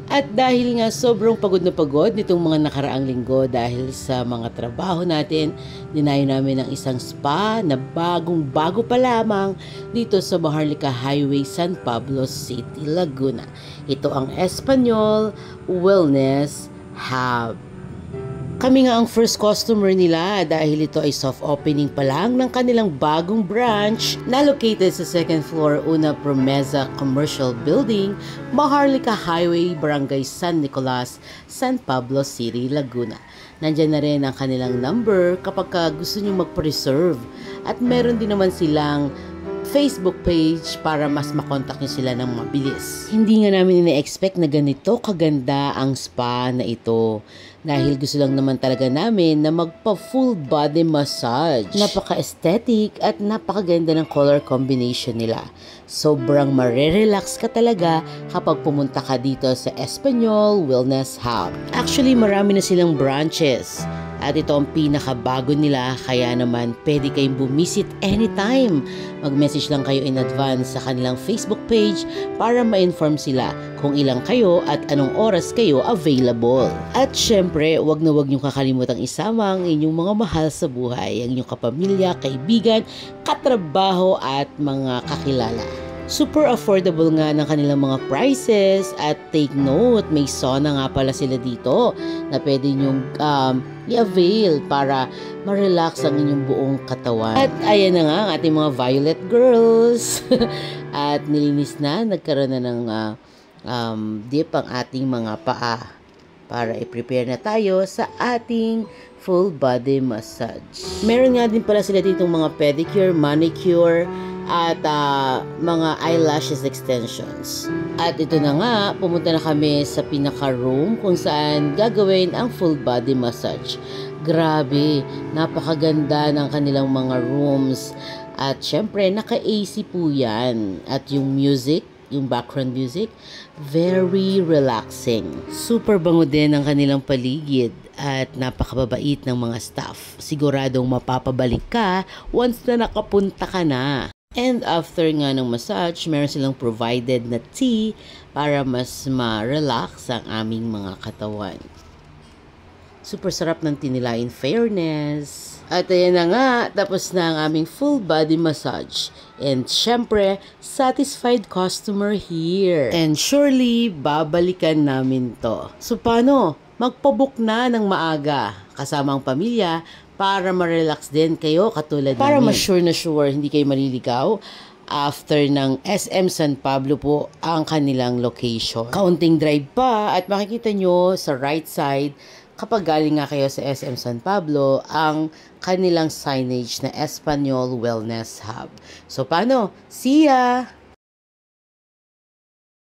At dahil nga sobrang pagod na pagod nitong mga nakaraang linggo dahil sa mga trabaho natin, dinayo namin ang isang spa na bagong-bago pa lamang dito sa Maharlika Highway, San Pablo City, Laguna. Ito ang Espanyol Wellness Hub. Kami nga ang first customer nila dahil ito ay soft opening pa lang ng kanilang bagong branch na located sa second floor Una Promesa Commercial Building, Maharlika Highway, Barangay San Nicolas, San Pablo City, Laguna. Nandyan na rin ang kanilang number kapag gusto nyo mag-reserve at meron din naman silang Facebook page para mas makontak nyo sila ng mabilis. Hindi nga namin ina-expect na ganito kaganda ang spa na ito. Dahil gusto lang naman talaga namin na magpa full body massage. Napaka-aesthetic at napakaganda ng color combination nila. Sobrang marerelax ka talaga kapag pumunta ka dito sa Espanyol Wellness Hub. Actually, marami na silang branches. At ito ang pinakabago nila, kaya naman pwede kayong bumisit anytime. Mag-message lang kayo in advance sa kanilang Facebook page para ma-inform sila kung ilang kayo at anong oras kayo available. At syempre, wag na wag niyong kakalimutang isama ang inyong mga mahal sa buhay, ang inyong kapamilya, kaibigan, katrabaho at mga kakilala. Super affordable nga ng kanilang mga prices at take note, may sauna nga pala sila dito na pwede nyong i-avail para ma-relax ang inyong buong katawan. At ayan na nga ang ating mga Violet Girls at nilinis na, nagkaroon na ng dip ang ating mga paa para i-prepare na tayo sa ating full body massage. Meron nga din pala sila ditong mga pedicure, manicure, at mga eyelashes extensions. At ito na nga, pumunta na kami sa pinaka-room kung saan gagawin ang full body massage. Grabe, napakaganda ng kanilang mga rooms. At syempre, naka-AC po yan. At yung music, yung background music, very relaxing. Super bango din ang kanilang paligid at napakababait ng mga staff. Siguradong mapapabalik ka once na nakapunta ka na. And after nga ng massage, meron silang provided na tea para mas ma-relax ang aming mga katawan. Super sarap ng tea nila, in fairness. At ayan na nga, tapos na ang aming full body massage. And syempre, satisfied customer here. And surely, babalikan namin to. So paano? Magpabook na ng maaga kasama ang pamilya para ma-relax din kayo katulad namin. Para ma-sure na sure hindi kayo maliligaw, after ng SM San Pablo po ang kanilang location. Kaunting drive pa at makikita nyo sa right side kapag galing nga kayo sa SM San Pablo ang kanilang signage na Espanyol Wellness Hub. So paano? See ya!